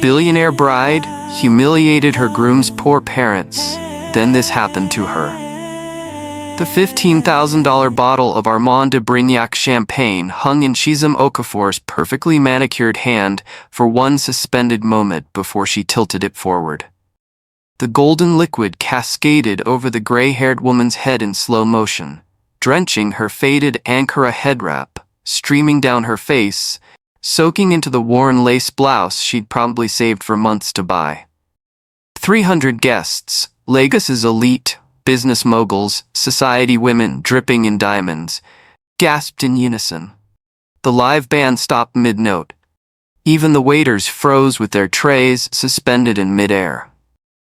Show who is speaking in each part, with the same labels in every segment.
Speaker 1: Billionaire bride humiliated her groom's poor parents. Then this happened to her. The $15,000 bottle of Armand de Brignac champagne hung in Chizem Okafor's perfectly manicured hand for one suspended moment before she tilted it forward. The golden liquid cascaded over the gray-haired woman's head in slow motion, drenching her faded Ankara head wrap, streaming down her face, soaking into the worn lace blouse she'd probably saved for months to buy. 300 guests, Lagos's elite, business moguls, society women dripping in diamonds, gasped in unison. The live band stopped mid-note. Even the waiters froze with their trays suspended in mid-air.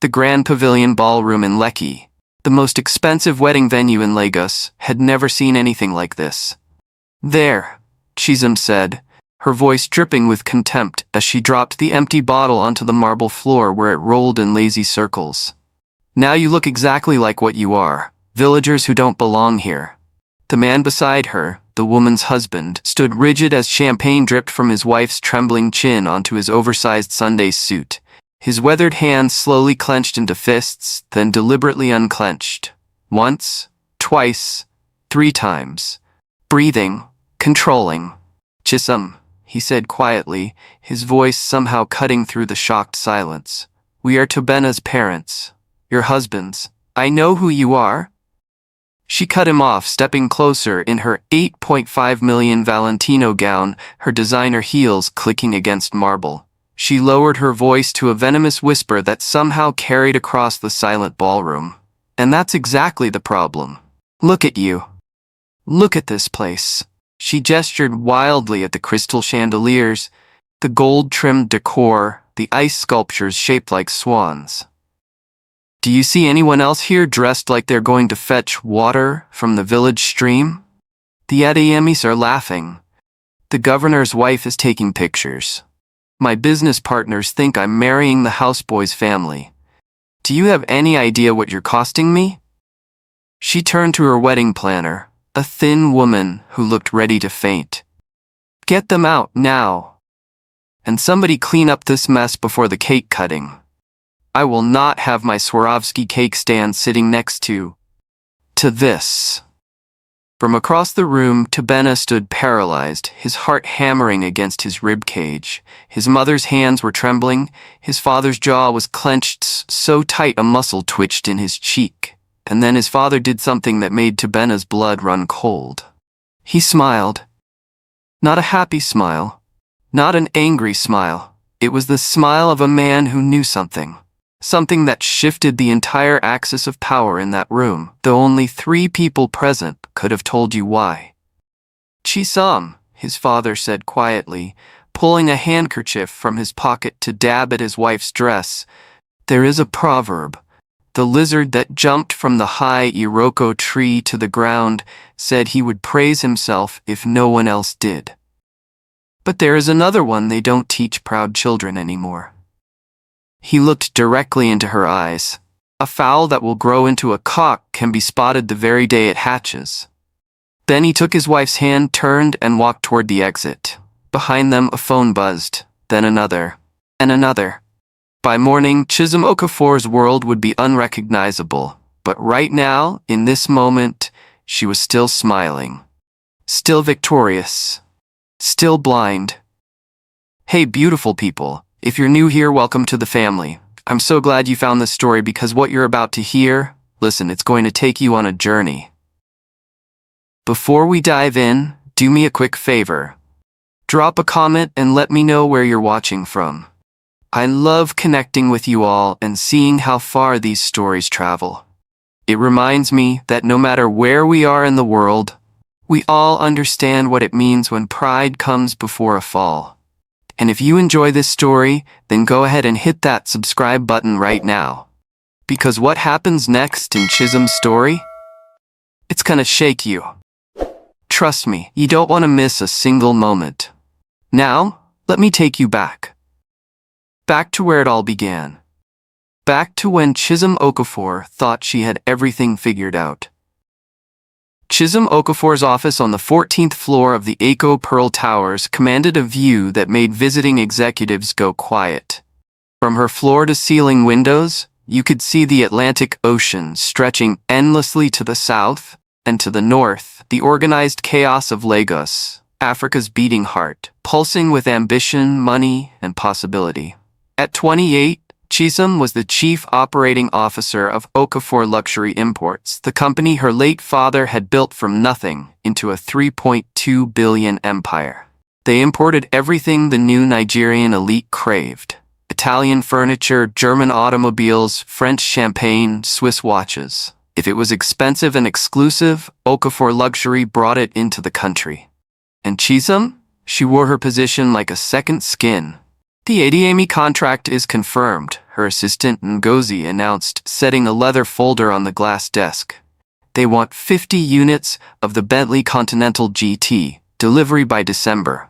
Speaker 1: The Grand Pavilion Ballroom in Lekki, the most expensive wedding venue in Lagos, had never seen anything like this. "There," Chizem said, her voice dripping with contempt as she dropped the empty bottle onto the marble floor where it rolled in lazy circles. "Now you look exactly like what you are, villagers who don't belong here." The man beside her, the woman's husband, stood rigid as champagne dripped from his wife's trembling chin onto his oversized Sunday suit. His weathered hands slowly clenched into fists, then deliberately unclenched. Once, twice, 3 times. Breathing, controlling. "Chizem," he said quietly, his voice somehow cutting through the shocked silence. "We are Tobena's parents. Your husbands. I know who you are." She cut him off, stepping closer in her $8.5 million Valentino gown, her designer heels clicking against marble. She lowered her voice to a venomous whisper that somehow carried across the silent ballroom. "And that's exactly the problem. Look at you. Look at this place." She gestured wildly at the crystal chandeliers, the gold-trimmed decor, the ice sculptures shaped like swans. "Do you see anyone else here dressed like they're going to fetch water from the village stream?" The Adeyemis are laughing. The governor's wife is taking pictures. My business partners think I'm marrying the houseboy's family. Do you have any idea what you're costing me? She turned to her wedding planner, a thin woman who looked ready to faint. "Get them out now. And somebody clean up this mess before the cake cutting. I will not have my Swarovski cake stand sitting next to this." From across the room, Tobena stood paralyzed, his heart hammering against his rib cage. His mother's hands were trembling, his father's jaw was clenched so tight a muscle twitched in his cheek. And then his father did something that made Tobena's blood run cold. He smiled. Not a happy smile. Not an angry smile. It was the smile of a man who knew something. Something that shifted the entire axis of power in that room, though only 3 people present could have told you why. "Chisam," his father said quietly, pulling a handkerchief from his pocket to dab at his wife's dress. "There is a proverb. The lizard that jumped from the high Iroko tree to the ground said he would praise himself if no one else did. But there is another one they don't teach proud children anymore." He looked directly into her eyes. "A fowl that will grow into a cock can be spotted the very day it hatches." Then he took his wife's hand, turned, and walked toward the exit. Behind them, a phone buzzed, then another, and another. By morning, Chizem Okafor's world would be unrecognizable, but right now, in this moment, she was still smiling. Still victorious. Still blind. "Hey, beautiful people. If you're new here, welcome to the family. I'm so glad you found this story because what you're about to hear, listen, it's going to take you on a journey. Before we dive in, do me a quick favor. Drop a comment and let me know where you're watching from. I love connecting with you all and seeing how far these stories travel. It reminds me that no matter where we are in the world, we all understand what it means when pride comes before a fall. And if you enjoy this story, then go ahead and hit that subscribe button right now. Because what happens next in Chizem's story? It's gonna shake you. Trust me, you don't want to miss a single moment. Now, let me take you back. Back to where it all began. Back to when Chizem Okafor thought she had everything figured out. Chizem Okafor's office on the 14th floor of the Echo Pearl Towers commanded a view that made visiting executives go quiet. From her floor-to-ceiling windows, you could see the Atlantic Ocean stretching endlessly to the south, and to the north, the organized chaos of Lagos, Africa's beating heart, pulsing with ambition, money, and possibility. At 28, Chisom was the chief operating officer of Okafor Luxury Imports, the company her late father had built from nothing into a 3.2 billion empire. They imported everything the new Nigerian elite craved: Italian furniture, German automobiles, French champagne, Swiss watches. If it was expensive and exclusive, Okafor Luxury brought it into the country. And Chisom? She wore her position like a second skin. "The Adeyemi contract is confirmed," her assistant Ngozi announced, setting a leather folder on the glass desk. "They want 50 units of the Bentley Continental GT, delivery by December."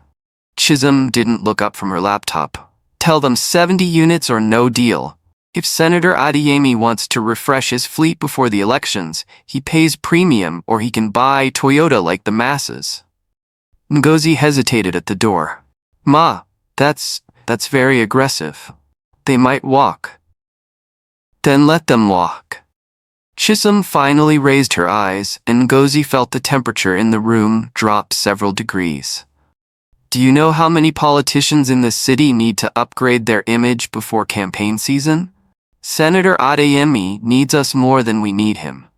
Speaker 1: Chisom didn't look up from her laptop. "Tell them 70 units or no deal. If Senator Adeyemi wants to refresh his fleet before the elections, he pays premium or he can buy Toyota like the masses." Ngozi hesitated at the door. "Ma, that's very aggressive. They might walk." "Then let them walk." Chisom finally raised her eyes, and Ngozi felt the temperature in the room drop several degrees. "Do you know how many politicians in this city need to upgrade their image before campaign season? Senator Adeyemi needs us more than we need him.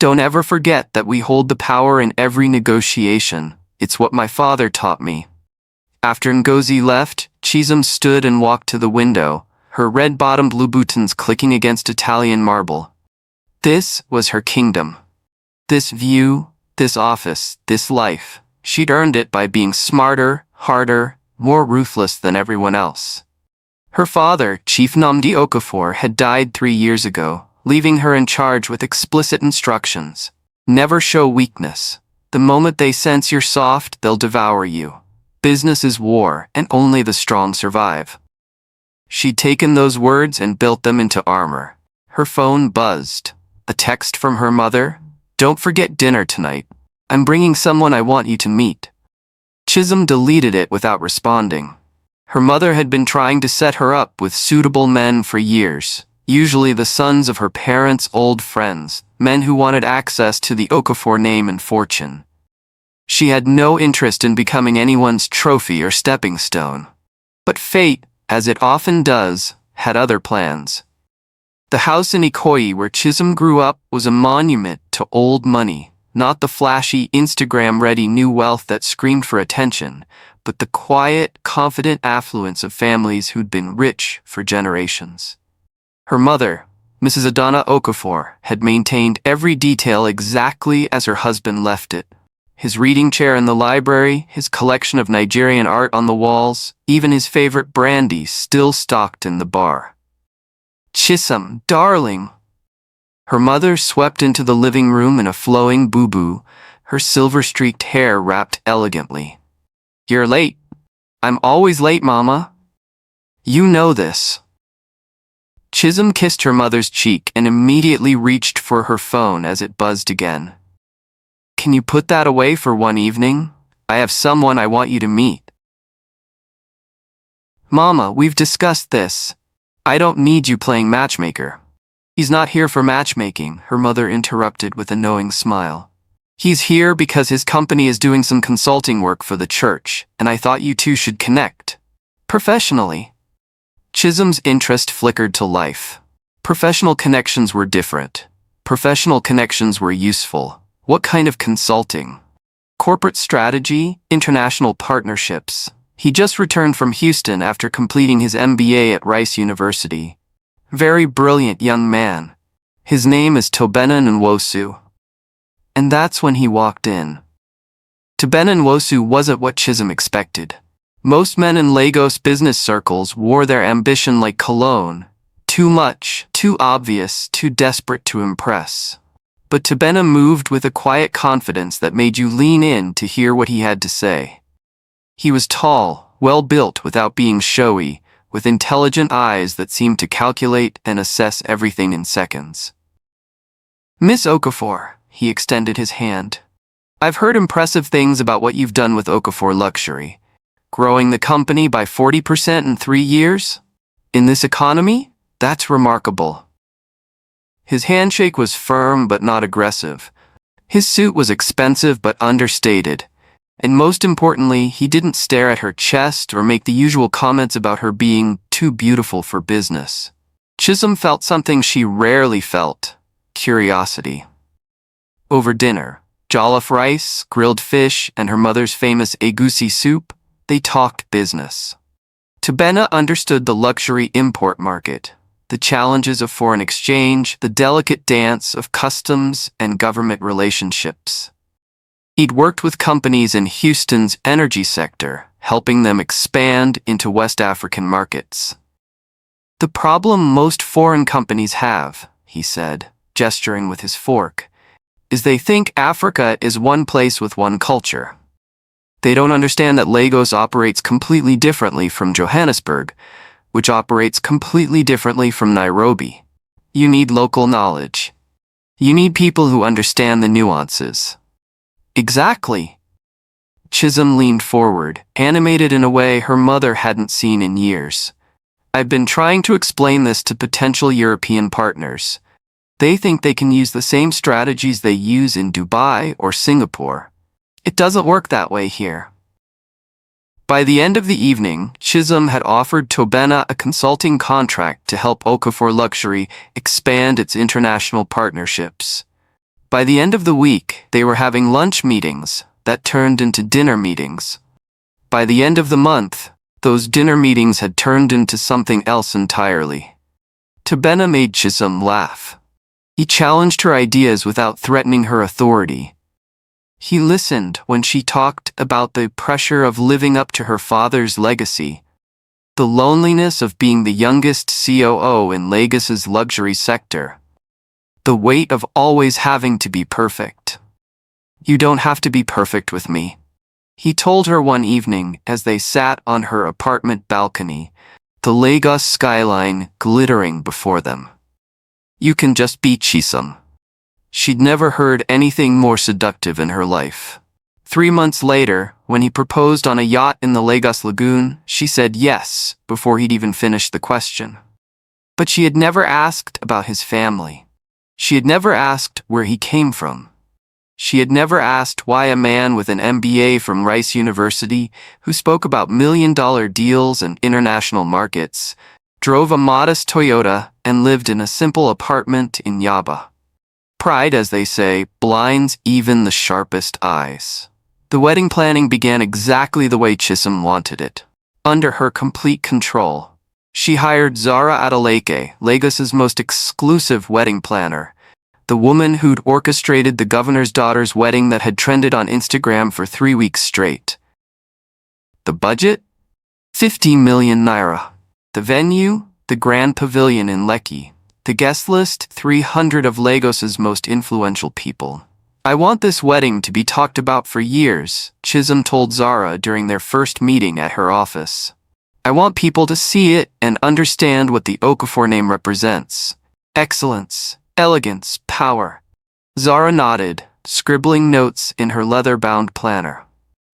Speaker 1: Don't ever forget that we hold the power in every negotiation. It's what my father taught me." After Ngozi left, Chisom stood and walked to the window, her red-bottomed Louboutins clicking against Italian marble. This was her kingdom. This view, this office, this life. She'd earned it by being smarter, harder, more ruthless than everyone else. Her father, Chief Nnamdi Okafor, had died 3 years ago, leaving her in charge with explicit instructions. Never show weakness. The moment they sense you're soft, they'll devour you. Business is war, and only the strong survive. She'd taken those words and built them into armor. Her phone buzzed. A text from her mother: "Don't forget dinner tonight. I'm bringing someone I want you to meet." Chisom deleted it without responding. Her mother had been trying to set her up with suitable men for years, usually the sons of her parents' old friends, men who wanted access to the Okafor name and fortune. She had no interest in becoming anyone's trophy or stepping stone. But fate, as it often does, had other plans. The house in Ikoyi where Chisom grew up was a monument to old money, not the flashy, Instagram-ready new wealth that screamed for attention, but the quiet, confident affluence of families who'd been rich for generations. Her mother, Mrs. Adana Okafor, had maintained every detail exactly as her husband left it. His reading chair in the library, his collection of Nigerian art on the walls, even his favorite brandy still stocked in the bar. "Chisom, darling!" Her mother swept into the living room in a flowing bubu, her silver-streaked hair wrapped elegantly. "You're late." "I'm always late, Mama." "You know this." Chisom kissed her mother's cheek and immediately reached for her phone as it buzzed again. "Can you put that away for one evening? I have someone I want you to meet." "Mama, we've discussed this. I don't need you playing matchmaker." "He's not here for matchmaking," her mother interrupted with a knowing smile. "He's here because his company is doing some consulting work for the church, and I thought you two should connect. Professionally." Chisom's interest flickered to life. Professional connections were different. Professional connections were useful. What kind of consulting? Corporate strategy? International partnerships? He just returned from Houston after completing his MBA at Rice University. Very brilliant young man. His name is Tobena Nwosu. And that's when he walked in. Tobena Nwosu wasn't what Chisom expected. Most men in Lagos business circles wore their ambition like cologne. Too much, too obvious, too desperate to impress. But Tobena moved with a quiet confidence that made you lean in to hear what he had to say. He was tall, well-built without being showy, with intelligent eyes that seemed to calculate and assess everything in seconds. "Miss Okafor," he extended his hand. "I've heard impressive things about what you've done with Okafor Luxury. Growing the company by 40% in 3 years? In this economy, that's remarkable. His handshake was firm but not aggressive. His suit was expensive but understated. And most importantly, he didn't stare at her chest or make the usual comments about her being too beautiful for business. Chisholm felt something she rarely felt: curiosity. Over dinner, jollof rice, grilled fish, and her mother's famous egusi soup, they talked business. Tobena understood the luxury import market, the challenges of foreign exchange, the delicate dance of customs and government relationships. He'd worked with companies in Houston's energy sector, helping them expand into West African markets. The problem most foreign companies have, he said, gesturing with his fork, is they think Africa is one place with one culture. They don't understand that Lagos operates completely differently from Johannesburg, which operates completely differently from Nairobi. You need local knowledge. You need people who understand the nuances. Exactly. Chisholm leaned forward, animated in a way her mother hadn't seen in years. I've been trying to explain this to potential European partners. They think they can use the same strategies they use in Dubai or Singapore. It doesn't work that way here. By the end of the evening, Chisholm had offered Tobena a consulting contract to help Okafor Luxury expand its international partnerships. By the end of the week, they were having lunch meetings that turned into dinner meetings. By the end of the month, those dinner meetings had turned into something else entirely. Tobena made Chisholm laugh. He challenged her ideas without threatening her authority. He listened when she talked about the pressure of living up to her father's legacy, the loneliness of being the youngest COO in Lagos's luxury sector, the weight of always having to be perfect. You don't have to be perfect with me, he told her one evening as they sat on her apartment balcony, the Lagos skyline glittering before them. You can just be Chisholm. She'd never heard anything more seductive in her life. 3 months later, when he proposed on a yacht in the Lagos lagoon, she said yes before he'd even finished the question. But she had never asked about his family. She had never asked where he came from. She had never asked why a man with an MBA from Rice University, who spoke about million-dollar deals and international markets, drove a modest Toyota and lived in a simple apartment in Yaba. Pride, as they say, blinds even the sharpest eyes. The wedding planning began exactly the way Chisholm wanted it, under her complete control. She hired Zara Adeleke, Lagos's most exclusive wedding planner, the woman who'd orchestrated the governor's daughter's wedding that had trended on Instagram for 3 weeks straight. The budget? 50 million naira. The venue? The Grand Pavilion in Lekki. The guest list? 300 of Lagos's most influential people. I want this wedding to be talked about for years, Chisholm told Zara during their first meeting at her office. I want people to see it and understand what the Okafor name represents. Excellence, elegance, power. Zara nodded, scribbling notes in her leather-bound planner.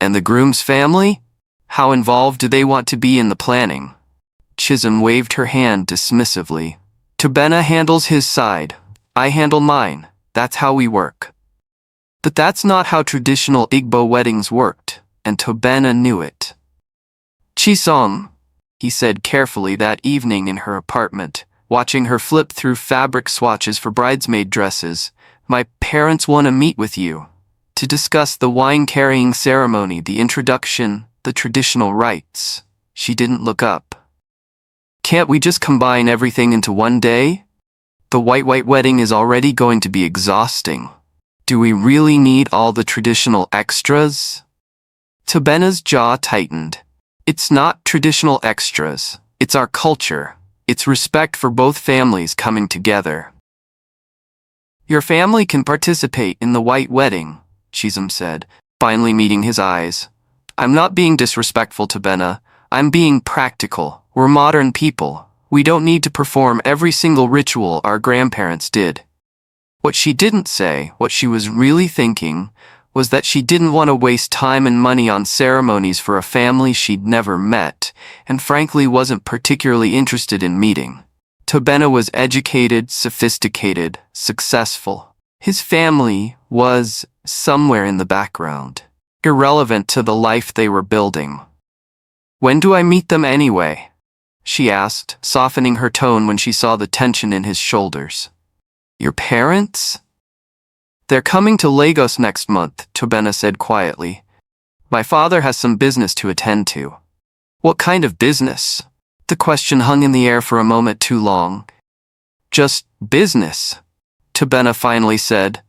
Speaker 1: And the groom's family? How involved do they want to be in the planning? Chisholm waved her hand dismissively. Tobena handles his side. I handle mine. That's how we work. But that's not how traditional Igbo weddings worked, and Tobena knew it. Chisholm, he said carefully that evening in her apartment, watching her flip through fabric swatches for bridesmaid dresses, my parents want to meet with you, to discuss the wine-carrying ceremony, the introduction, the traditional rites. She didn't look up. Can't we just combine everything into one day? The white wedding is already going to be exhausting. Do we really need all the traditional extras? Tobena's jaw tightened. It's not traditional extras. It's our culture. It's respect for both families coming together. Your family can participate in the white wedding, Chisholm said, finally meeting his eyes. I'm not being disrespectful, Tobena. I'm being practical. We're modern people. We don't need to perform every single ritual our grandparents did. What she didn't say, what she was really thinking, was that she didn't want to waste time and money on ceremonies for a family she'd never met, and frankly wasn't particularly interested in meeting. Tobena was educated, sophisticated, successful. His family was somewhere in the background, irrelevant to the life they were building. "When do I meet them anyway?" she asked, softening her tone when she saw the tension in his shoulders. "Your parents?" "They're coming to Lagos next month," Tobena said quietly. "My father has some business to attend to." "What kind of business?" The question hung in the air for a moment too long. "Just business," Tobena finally said.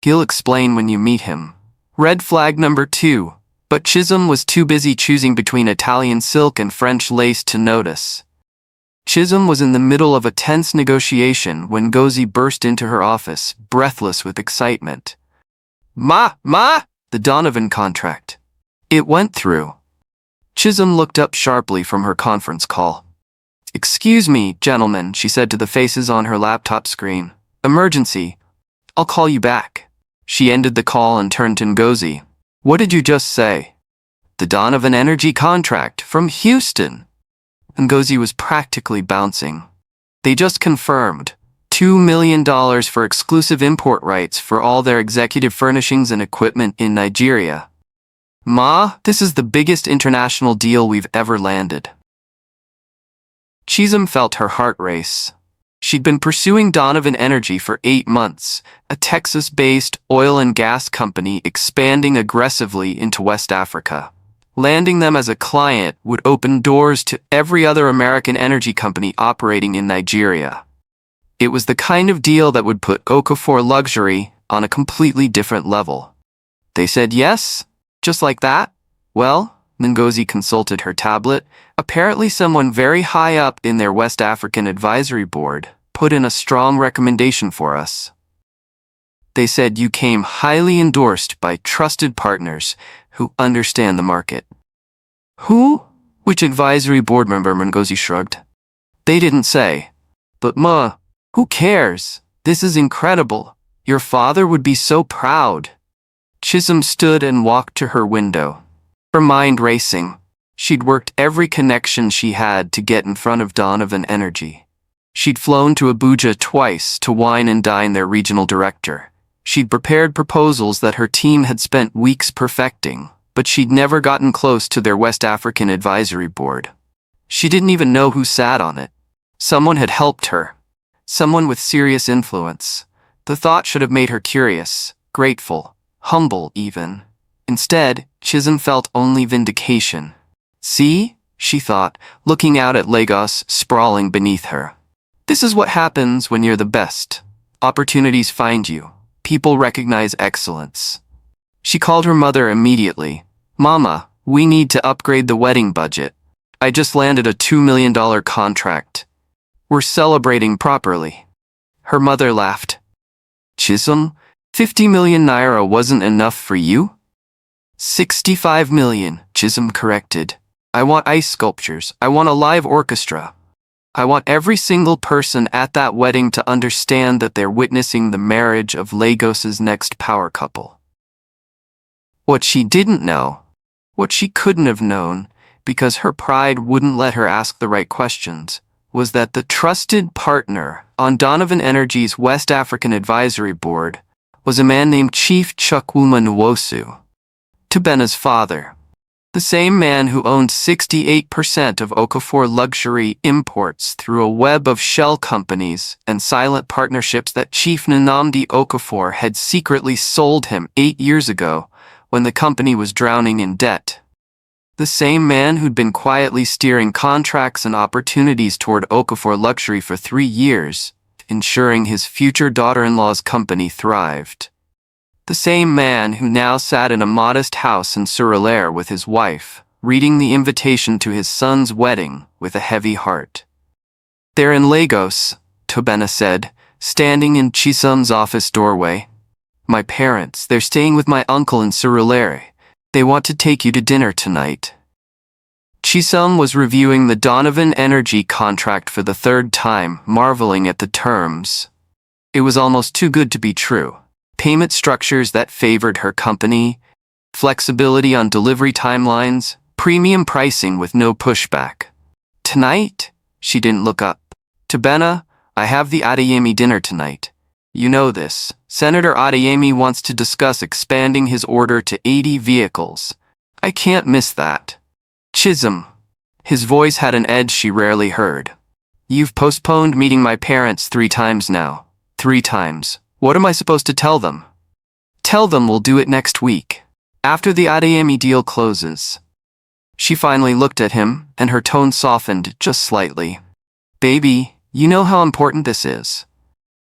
Speaker 1: "He'll explain when you meet him." Red flag number 2. But Chisholm was too busy choosing between Italian silk and French lace to notice. Chisholm was in the middle of a tense negotiation when Ngozi burst into her office, breathless with excitement. Ma! The Donovan contract. It went through." Chisholm looked up sharply from her conference call. "Excuse me, gentlemen," she said to the faces on her laptop screen. "Emergency. I'll call you back." She ended the call and turned to Ngozi. "What did you just say?" "The Donovan Energy contract from Houston." Ngozi was practically bouncing. "They just confirmed $2 million for exclusive import rights for all their executive furnishings and equipment in Nigeria. Ma, this is the biggest international deal we've ever landed." Chisholm felt her heart race. She'd been pursuing Donovan Energy for 8 months, a Texas-based oil and gas company expanding aggressively into West Africa. Landing them as a client would open doors to every other American energy company operating in Nigeria. It was the kind of deal that would put Okafor Luxury on a completely different level. They said yes, just like that. "Well," Ngozi consulted her tablet, "apparently someone very high up in their West African advisory board put in a strong recommendation for us. They said you came highly endorsed by trusted partners who understand the market." "Who? Which advisory board member?" Ngozi shrugged. "They didn't say. But Ma, who cares? This is incredible. Your father would be so proud." Chisholm stood and walked to her window, her mind racing. She'd worked every connection she had to get in front of Donovan Energy. She'd flown to Abuja twice to wine and dine their regional director. She'd prepared proposals that her team had spent weeks perfecting, but she'd never gotten close to their West African advisory board. She didn't even know who sat on it. Someone had helped her. Someone with serious influence. The thought should have made her curious, grateful, humble even. Instead, Chisholm felt only vindication. "See?" she thought, looking out at Lagos sprawling beneath her. "This is what happens when you're the best. Opportunities find you. People recognize excellence." She called her mother immediately. "Mama, we need to upgrade the wedding budget. I just landed a $2 million contract. We're celebrating properly." Her mother laughed. "Chisholm, 50 million naira wasn't enough for you?" 65 million, Chisholm corrected. "I want ice sculptures. I want a live orchestra. I want every single person at that wedding to understand that they're witnessing the marriage of Lagos's next power couple." What she didn't know, what she couldn't have known, because her pride wouldn't let her ask the right questions, was that the trusted partner on Donovan Energy's West African Advisory Board was a man named Chief Chukwuma Nwosu, Tobena's father. The same man who owned 68% of Okafor Luxury imports through a web of shell companies and silent partnerships that Chief Nnamdi Okafor had secretly sold him 8 years ago when the company was drowning in debt. The same man who'd been quietly steering contracts and opportunities toward Okafor Luxury for 3 years, ensuring his future daughter-in-law's company thrived. The same man who now sat in a modest house in Surulere with his wife, reading the invitation to his son's wedding with a heavy heart. "They're in Lagos," Tobena said, standing in Chisholm's office doorway. "My parents, they're staying with my uncle in Surulere. They want to take you to dinner tonight." Chisholm was reviewing the Donovan Energy contract for the 3rd time, marveling at the terms. It was almost too good to be true. payment structures that favored her company, flexibility on delivery timelines, premium pricing with no pushback. Tonight? She didn't look up. Tobena, I have the Adeyemi dinner tonight. You know this. Senator Adeyemi wants to discuss expanding his order to 80 vehicles. I can't miss that. Chisholm. His voice had an edge she rarely heard. You've postponed meeting my parents 3 times now. 3 times. What am I supposed to tell them? Tell them we'll do it next week, after the Adeyemi deal closes. She finally looked at him, and her tone softened just slightly. Baby, you know how important this is.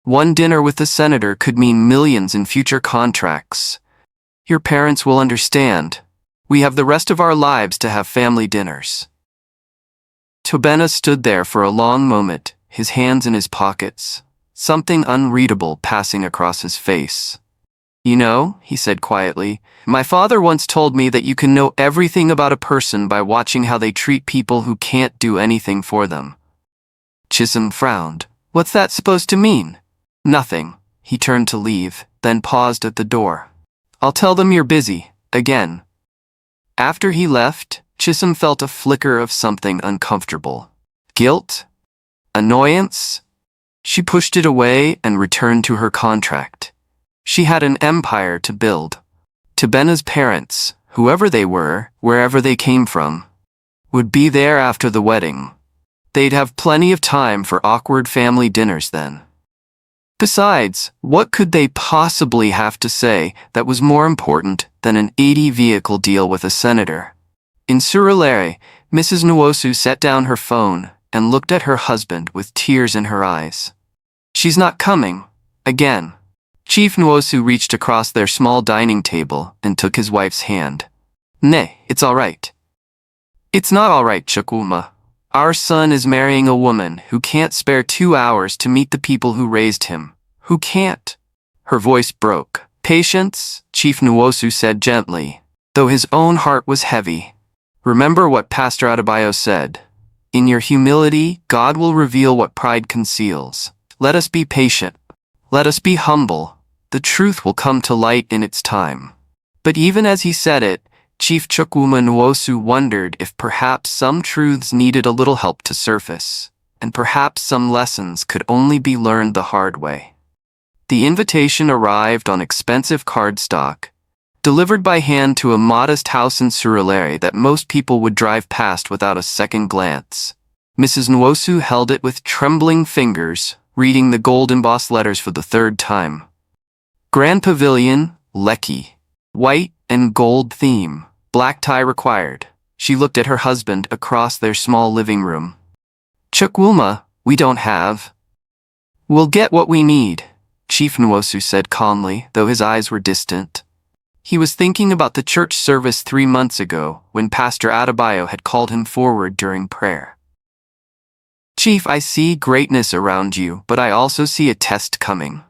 Speaker 1: One dinner with the senator could mean millions in future contracts. Your parents will understand. We have the rest of our lives to have family dinners. Tobena stood there for a long moment, his hands in his pockets, something unreadable passing across his face. You know, he said quietly, my father once told me that you can know everything about a person by watching how they treat people who can't do anything for them. Chisholm frowned. What's that supposed to mean? Nothing. He turned to leave, then paused at the door. I'll tell them you're busy, again. After he left, Chisholm felt a flicker of something uncomfortable. Guilt? Annoyance? She pushed it away and returned to her contract. She had an empire to build. Tobena's parents, whoever they were, wherever they came from, would be there after the wedding. They'd have plenty of time for awkward family dinners then. Besides, what could they possibly have to say that was more important than an 80-vehicle deal with a senator? In Surulere, Mrs. Nwosu set down her phone and looked at her husband with tears in her eyes. She's not coming. Again. Chief Nwosu reached across their small dining table and took his wife's hand. Nay, it's all right. It's not all right, Chukwuma. Our son is marrying a woman who can't spare 2 hours to meet the people who raised him. Who can't? Her voice broke. Patience, Chief Nwosu said gently, though his own heart was heavy. Remember what Pastor Adebayo said. In your humility, God will reveal what pride conceals. Let us be patient. Let us be humble. The truth will come to light in its time. But even as he said it, Chief Chukwuma Nwosu wondered if perhaps some truths needed a little help to surface, and perhaps some lessons could only be learned the hard way. The invitation arrived on expensive cardstock, delivered by hand to a modest house in Surulere that most people would drive past without a second glance. Mrs. Nwosu held it with trembling fingers, reading the gold-embossed letters for the 3rd time. Grand Pavilion, Lekki. White and gold theme. Black tie required. She looked at her husband across their small living room. Chukwuma, we don't have. We'll get what we need, Chief Nwosu said calmly, though his eyes were distant. He was thinking about the church service 3 months ago when Pastor Adebayo had called him forward during prayer. Chief, I see greatness around you, but I also see a test coming.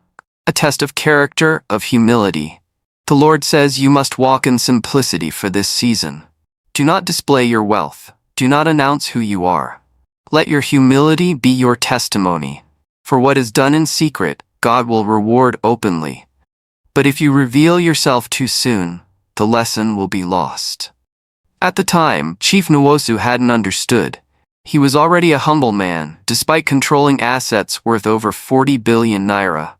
Speaker 1: A test of character, of humility. The Lord says you must walk in simplicity for this season. Do not display your wealth. Do not announce who you are. Let your humility be your testimony. For what is done in secret, God will reward openly. But if you reveal yourself too soon, the lesson will be lost. At the time, Chief Nwosu hadn't understood. He was already a humble man, despite controlling assets worth over 40 billion naira.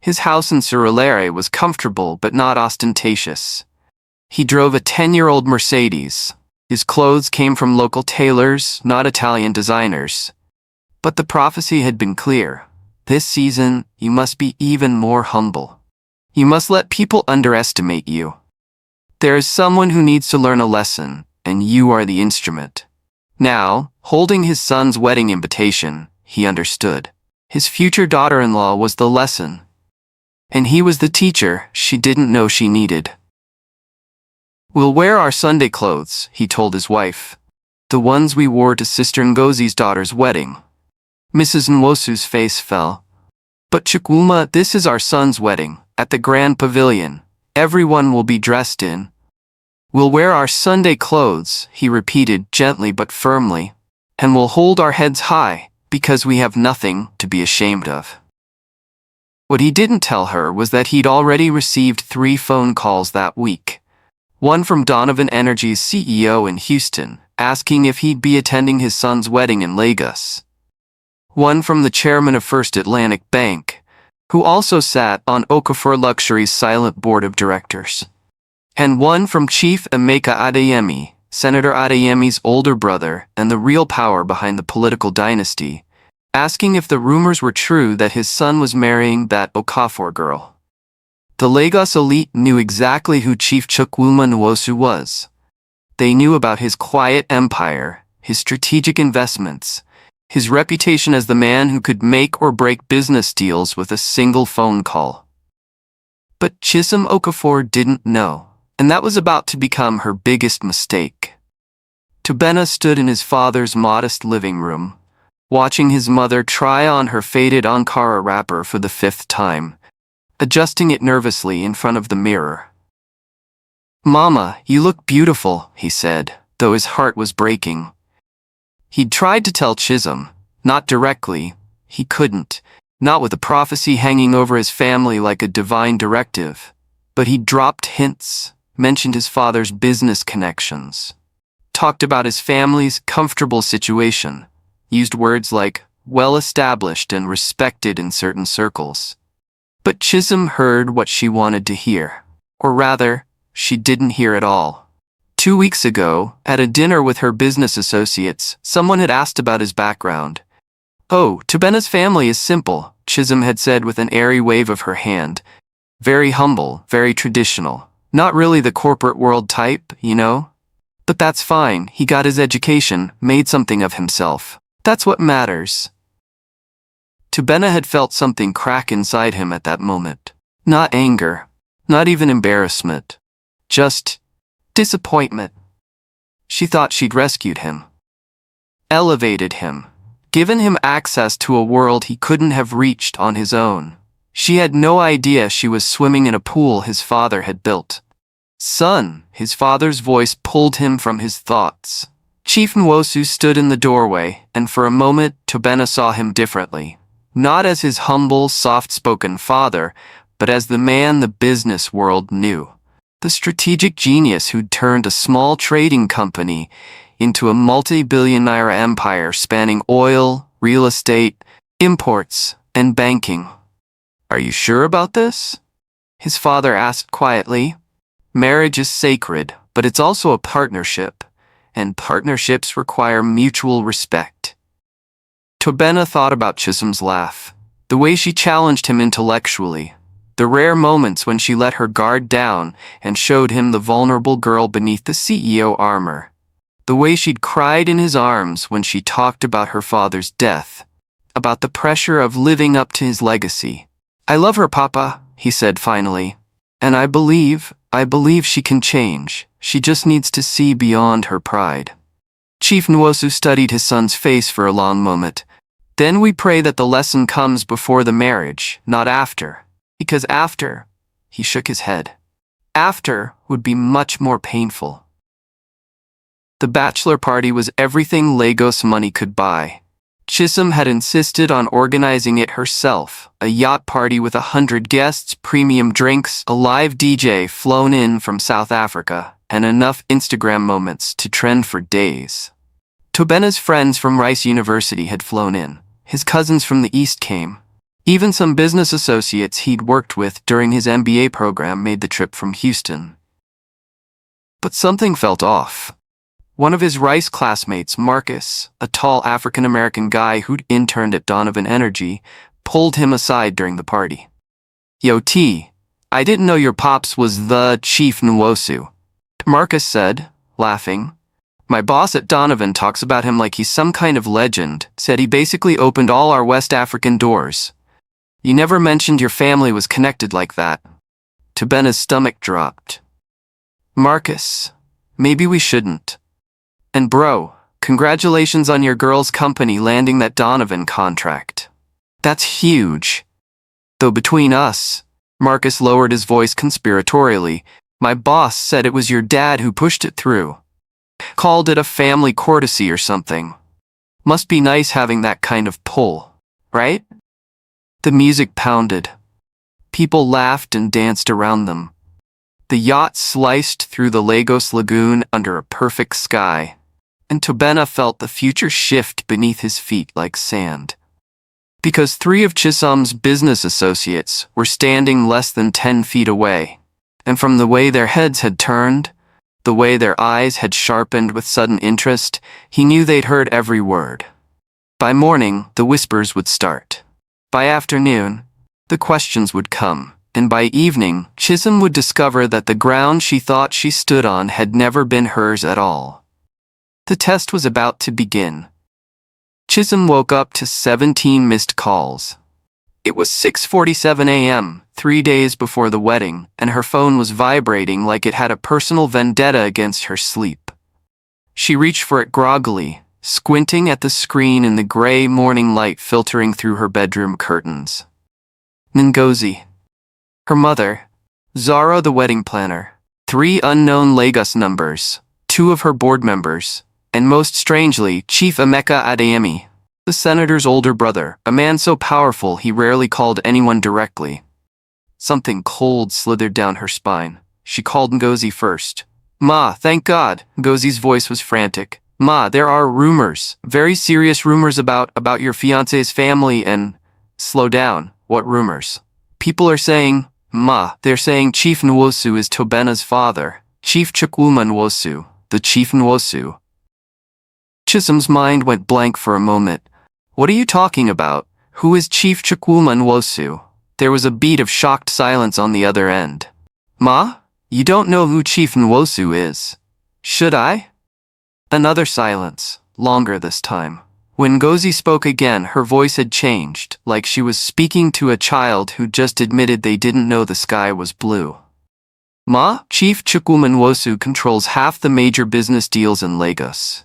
Speaker 1: His house in Surulere was comfortable but not ostentatious. He drove a 10-year-old Mercedes. His clothes came from local tailors, not Italian designers. But the prophecy had been clear. This season, you must be even more humble. You must let people underestimate you. There is someone who needs to learn a lesson, and you are the instrument. Now, holding his son's wedding invitation, he understood. His future daughter-in-law was the lesson. And he was the teacher she didn't know she needed. We'll wear our Sunday clothes, he told his wife. The ones we wore to Sister Ngozi's daughter's wedding. Mrs. Nwosu's face fell. But Chukwuma, this is our son's wedding, at the Grand Pavilion. Everyone will be dressed in. We'll wear our Sunday clothes, he repeated gently but firmly. And we'll hold our heads high, because we have nothing to be ashamed of. What he didn't tell her was that he'd already received 3 phone calls that week. One from Donovan Energy's CEO in Houston, asking if he'd be attending his son's wedding in Lagos. One from the chairman of First Atlantic Bank, who also sat on Okafor Luxury's silent board of directors. And one from Chief Emeka Adeyemi, Senator Adeyemi's older brother and the real power behind the political dynasty, asking if the rumors were true that his son was marrying that Okafor girl. The Lagos elite knew exactly who Chief Chukwuma Nwosu was. They knew about his quiet empire, his strategic investments, his reputation as the man who could make or break business deals with a single phone call. But Chisom Okafor didn't know, and that was about to become her biggest mistake. Tobena stood in his father's modest living room, watching his mother try on her faded Ankara wrapper for the 5th time, adjusting it nervously in front of the mirror. "Mama, you look beautiful," he said, though his heart was breaking. He'd tried to tell Chisom, not directly. He couldn't, not with a prophecy hanging over his family like a divine directive. But he dropped hints, mentioned his father's business connections, talked about his family's comfortable situation, used words like well-established and respected in certain circles. But Chisom heard what she wanted to hear. Or rather, she didn't hear at all. 2 weeks ago, at a dinner with her business associates, someone had asked about his background. "Oh, Tobena's family is simple," Chisom had said with an airy wave of her hand. "Very humble, very traditional. Not really the corporate world type, you know? But that's fine, he got his education, made something of himself. That's what matters." Tobena had felt something crack inside him at that moment. Not anger, not even embarrassment. Just disappointment. She thought she'd rescued him, elevated him, given him access to a world he couldn't have reached on his own. She had no idea she was swimming in a pool his father had built. "Son," his father's voice pulled him from his thoughts. Chief Nwosu stood in the doorway, and for a moment Tobena saw him differently. Not as his humble, soft-spoken father, but as the man the business world knew. The strategic genius who'd turned a small trading company into a multi-billion-naira empire spanning oil, real estate, imports, and banking. "Are you sure about this?" his father asked quietly. "Marriage is sacred, but it's also a partnership, and partnerships require mutual respect." Tobena thought about Chisom's laugh, the way she challenged him intellectually, the rare moments when she let her guard down and showed him the vulnerable girl beneath the CEO armor, the way she'd cried in his arms when she talked about her father's death, about the pressure of living up to his legacy. "I love her, Papa," he said finally, "and I believe she can change. She just needs to see beyond her pride." Chief Nwosu studied his son's face for a long moment. "Then we pray that the lesson comes before the marriage, not after. Because after," he shook his head, "after would be much more painful." The bachelor party was everything Lagos money could buy. Chisom had insisted on organizing it herself, a yacht party with 100 guests, premium drinks, a live DJ flown in from South Africa, and enough Instagram moments to trend for days. Tobena's friends from Rice University had flown in. His cousins from the East came. Even some business associates he'd worked with during his MBA program made the trip from Houston. But something felt off. One of his Rice classmates, Marcus, a tall African-American guy who'd interned at Donovan Energy, pulled him aside during the party. "Yo, T, I didn't know your pops was the Chief Nwosu," Marcus said, laughing. "My boss at Donovan talks about him like he's some kind of legend, said he basically opened all our West African doors. You never mentioned your family was connected like that." Tobena's stomach dropped. "Marcus, maybe we shouldn't. And bro, congratulations on your girl's company landing that Donovan contract. That's huge. Though between us," Marcus lowered his voice conspiratorially, "my boss said it was your dad who pushed it through. Called it a family courtesy or something. Must be nice having that kind of pull, right?" The music pounded. People laughed and danced around them. The yacht sliced through the Lagos lagoon under a perfect sky, and Tobena felt the future shift beneath his feet like sand. Because 3 of Chisum's business associates were standing less than 10 feet away, and from the way their heads had turned, the way their eyes had sharpened with sudden interest, he knew they'd heard every word. By morning, the whispers would start. By afternoon, the questions would come, and by evening, Chisum would discover that the ground she thought she stood on had never been hers at all. The test was about to begin. Chisum woke up to 17 missed calls. It was 6:47 a.m., 3 days before the wedding, and her phone was vibrating like it had a personal vendetta against her sleep. She reached for it groggily, squinting at the screen in the gray morning light filtering through her bedroom curtains. Ngozi. Her mother. Zara the wedding planner. 3 unknown Lagos numbers. 2 of her board members. And most strangely, Chief Emeka Adeyemi, the senator's older brother, a man so powerful he rarely called anyone directly. Something cold slithered down her spine. She called Ngozi first. "Ma, thank God." Ngozi's voice was frantic. "Ma, there are rumors, very serious rumors about your fiancé's family and—" "Slow down. What rumors?" "People are saying, Ma, they're saying Chief Nwosu is Tobena's father. Chief Chukwuma Nwosu, the Chief Nwosu." Chisum's mind went blank for a moment. "What are you talking about? Who is Chief Chukwuma Nwosu?" There was a beat of shocked silence on the other end. "Ma, you don't know who Chief Nwosu is. Should I?" Another silence, longer this time. When Ngozi spoke again, her voice had changed, like she was speaking to a child who just admitted they didn't know the sky was blue. "Ma, Chief Chukwuma Nwosu controls half the major business deals in Lagos.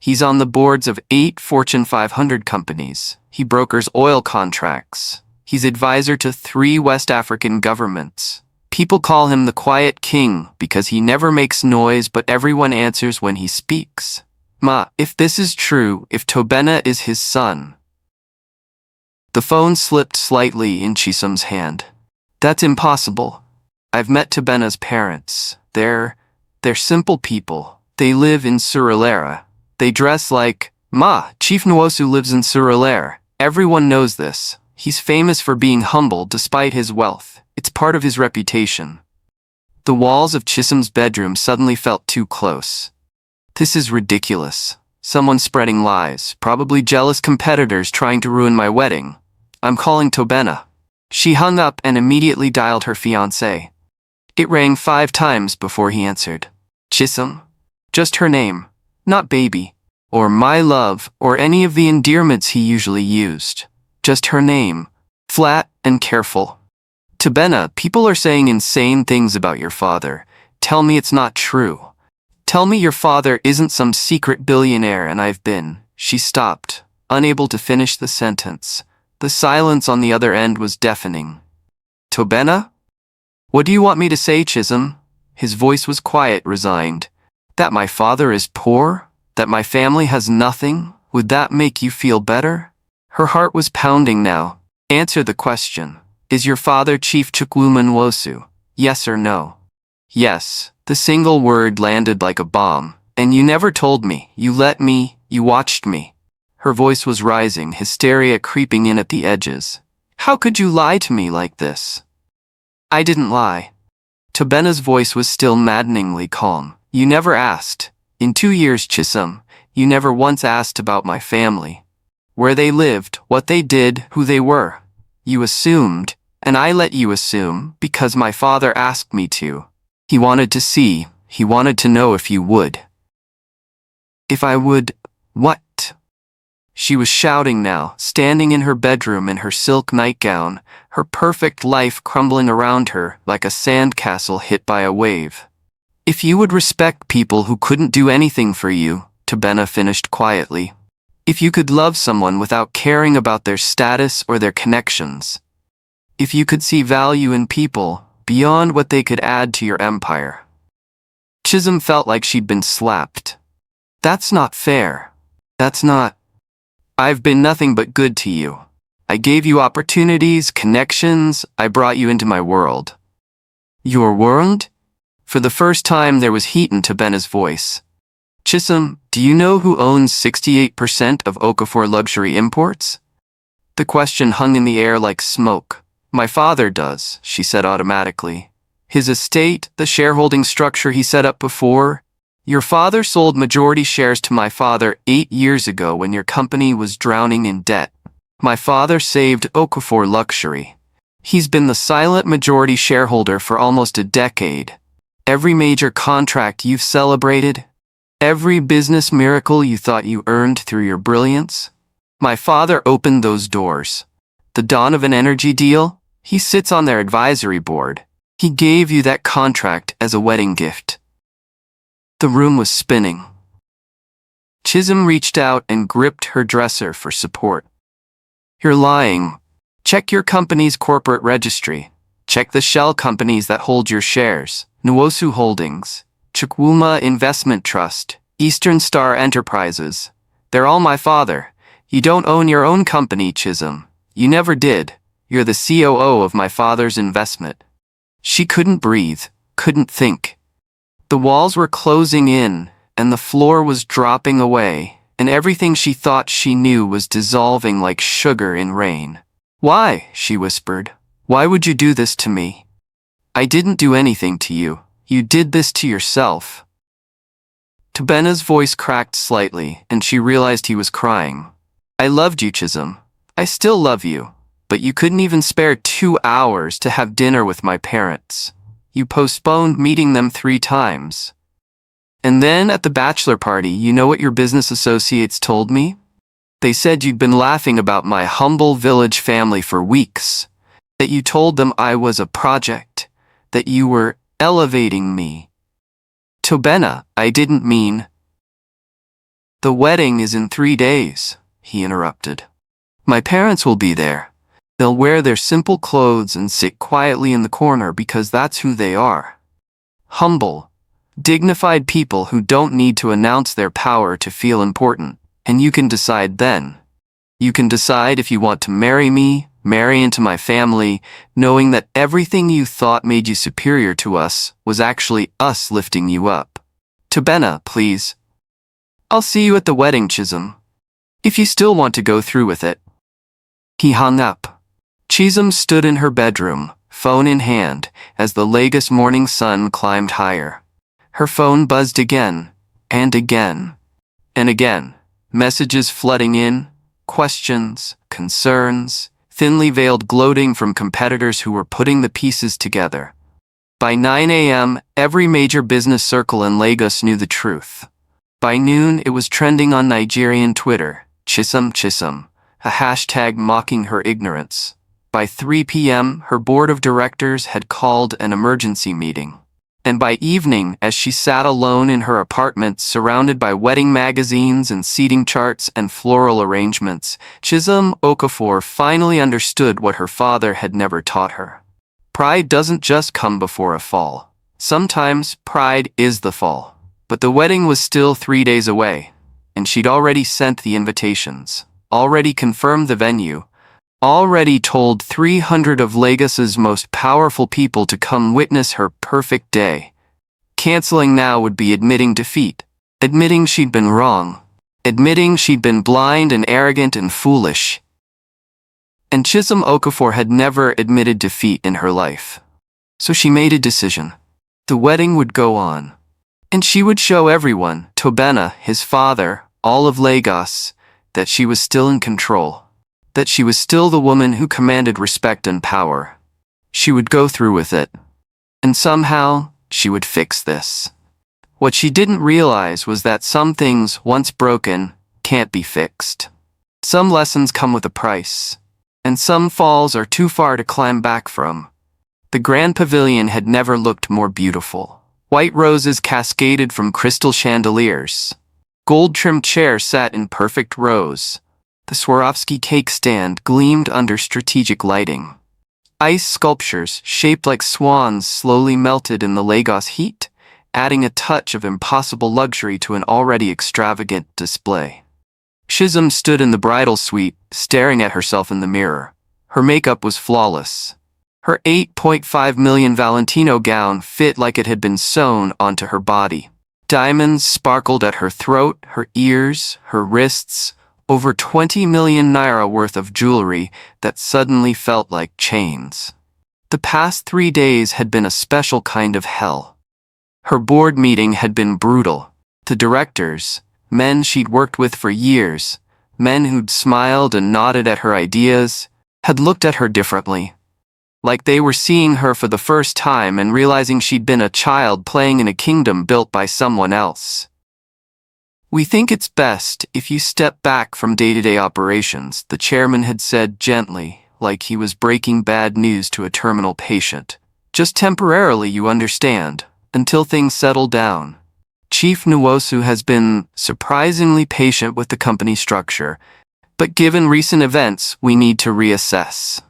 Speaker 1: He's on the boards of 8 Fortune 500 companies. He brokers oil contracts. He's advisor to 3 West African governments. People call him the Quiet King because he never makes noise but everyone answers when he speaks. Ma, if this is true, if Tobena is his son..." The phone slipped slightly in Chisum's hand. "That's impossible. I've met Tobena's parents. They're simple people. They live in Surulere. They dress like..." "Ma, Chief Nwosu lives in Surulere. Everyone knows this. He's famous for being humble despite his wealth. It's part of his reputation." The walls of Chisum's bedroom suddenly felt too close. "This is ridiculous. Someone spreading lies, probably jealous competitors trying to ruin my wedding. I'm calling Tobena." She hung up and immediately dialed her fiancé. It rang 5 times before he answered. "Chisum?" Just her name. Not baby, or my love, or any of the endearments he usually used. Just her name. Flat and careful. "Tobena, people are saying insane things about your father. Tell me it's not true. Tell me your father isn't some secret billionaire and I've been..." She stopped, unable to finish the sentence. The silence on the other end was deafening. "Tobena? What do you want me to say, Chisum?" His voice was quiet, resigned. "That my father is poor? That my family has nothing? Would that make you feel better?" Her heart was pounding now. "Answer the question. Is your father Chief Chukwuma Nwosu? Yes or no?" "Yes." The single word landed like a bomb. "And you never told me. You let me. You watched me." Her voice was rising, hysteria creeping in at the edges. "How could you lie to me like this?" "I didn't lie." Tobena's voice was still maddeningly calm. "You never asked. In 2 years, Chisum, you never once asked about my family. Where they lived, what they did, who they were. You assumed, and I let you assume, because my father asked me to. He wanted to see, he wanted to know if you would." "If I would, what?" She was shouting now, standing in her bedroom in her silk nightgown, her perfect life crumbling around her like a sandcastle hit by a wave. "If you would respect people who couldn't do anything for you," Tobena finished quietly. "If you could love someone without caring about their status or their connections. If you could see value in people, beyond what they could add to your empire." Chisum felt like she'd been slapped. "That's not fair. That's not... I've been nothing but good to you. I gave you opportunities, connections, I brought you into my world. Your world? For the first time there was heat in Tobena's voice. Chisholm, do you know who owns 68% of Okafor luxury imports? The question hung in the air like smoke. My father does, she said automatically. His estate, the shareholding structure he set up before. Your father sold majority shares to my father 8 years ago when your company was drowning in debt. My father saved Okafor luxury. He's been the silent majority shareholder for almost a decade. Every major contract you've celebrated, every business miracle you thought you earned through your brilliance, my father opened those doors. The dawn of an energy deal, he sits on their advisory board. He gave you that contract as a wedding gift. The room was spinning. Chisholm reached out and gripped her dresser for support. You're lying. Check your company's corporate registry. Check the shell companies that hold your shares. Nwosu Holdings, Chukwuma Investment Trust, Eastern Star Enterprises. They're all my father. You don't own your own company, Chisholm. You never did. You're the COO of my father's investment. She couldn't breathe, couldn't think. The walls were closing in, and the floor was dropping away, and everything she thought she knew was dissolving like sugar in rain. Why? She whispered. Why would you do this to me? I didn't do anything to you. You did this to yourself. Tobena's voice cracked slightly, and she realized he was crying. I loved you, Chisholm. I still love you, but you couldn't even spare 2 hours to have dinner with my parents. You postponed meeting them 3 times. And then at the bachelor party, you know what your business associates told me? They said you'd been laughing about my humble village family for weeks, that you told them I was a project, that you were elevating me. Tobena, I didn't mean. The wedding is in 3 days, he interrupted. My parents will be there. They'll wear their simple clothes and sit quietly in the corner because that's who they are. Humble, dignified people who don't need to announce their power to feel important, and you can decide then. You can decide if you want to marry me, marry into my family, knowing that everything you thought made you superior to us was actually us lifting you up. Tobena, please. I'll see you at the wedding, Chisholm. If you still want to go through with it. He hung up. Chisholm stood in her bedroom, phone in hand, as the Lagos morning sun climbed higher. Her phone buzzed again, and again, and again. Messages flooding in, questions, concerns, thinly veiled gloating from competitors who were putting the pieces together. By 9 a.m., every major business circle in Lagos knew the truth. By noon, it was trending on Nigerian Twitter, Chisholm Chisholm, a hashtag mocking her ignorance. By 3 p.m., her board of directors had called an emergency meeting. And by evening, as she sat alone in her apartment surrounded by wedding magazines and seating charts and floral arrangements, Chisholm Okafor finally understood what her father had never taught her. Pride doesn't just come before a fall. Sometimes pride is the fall. But the wedding was still 3 days away, and she'd already sent the invitations, already confirmed the venue, already told 300 of Lagos's most powerful people to come witness her perfect day. Canceling now would be admitting defeat, admitting she'd been wrong, admitting she'd been blind and arrogant and foolish. And Chisholm Okafor had never admitted defeat in her life. So she made a decision. The wedding would go on. And she would show everyone, Tobena, his father, all of Lagos, that she was still in control. That she was still the woman who commanded respect and power. She would go through with it. And somehow, she would fix this. What she didn't realize was that some things, once broken, can't be fixed. Some lessons come with a price. And some falls are too far to climb back from. The grand pavilion had never looked more beautiful. White roses cascaded from crystal chandeliers. Gold-trimmed chairs sat in perfect rows. The Swarovski cake stand gleamed under strategic lighting. Ice sculptures, shaped like swans, slowly melted in the Lagos heat, adding a touch of impossible luxury to an already extravagant display. Chisholm stood in the bridal suite, staring at herself in the mirror. Her makeup was flawless. Her $8.5 million Valentino gown fit like it had been sewn onto her body. Diamonds sparkled at her throat, her ears, her wrists, over 20 million naira worth of jewelry that suddenly felt like chains. The past 3 days had been a special kind of hell. Her board meeting had been brutal. The directors, men she'd worked with for years, men who'd smiled and nodded at her ideas, had looked at her differently. Like they were seeing her for the first time and realizing she'd been a child playing in a kingdom built by someone else. "We think it's best if you step back from day-to-day operations," the chairman had said gently, like he was breaking bad news to a terminal patient. "Just temporarily, you understand, until things settle down." Chief Nwosu has been surprisingly patient with the company structure, but given recent events, we need to reassess.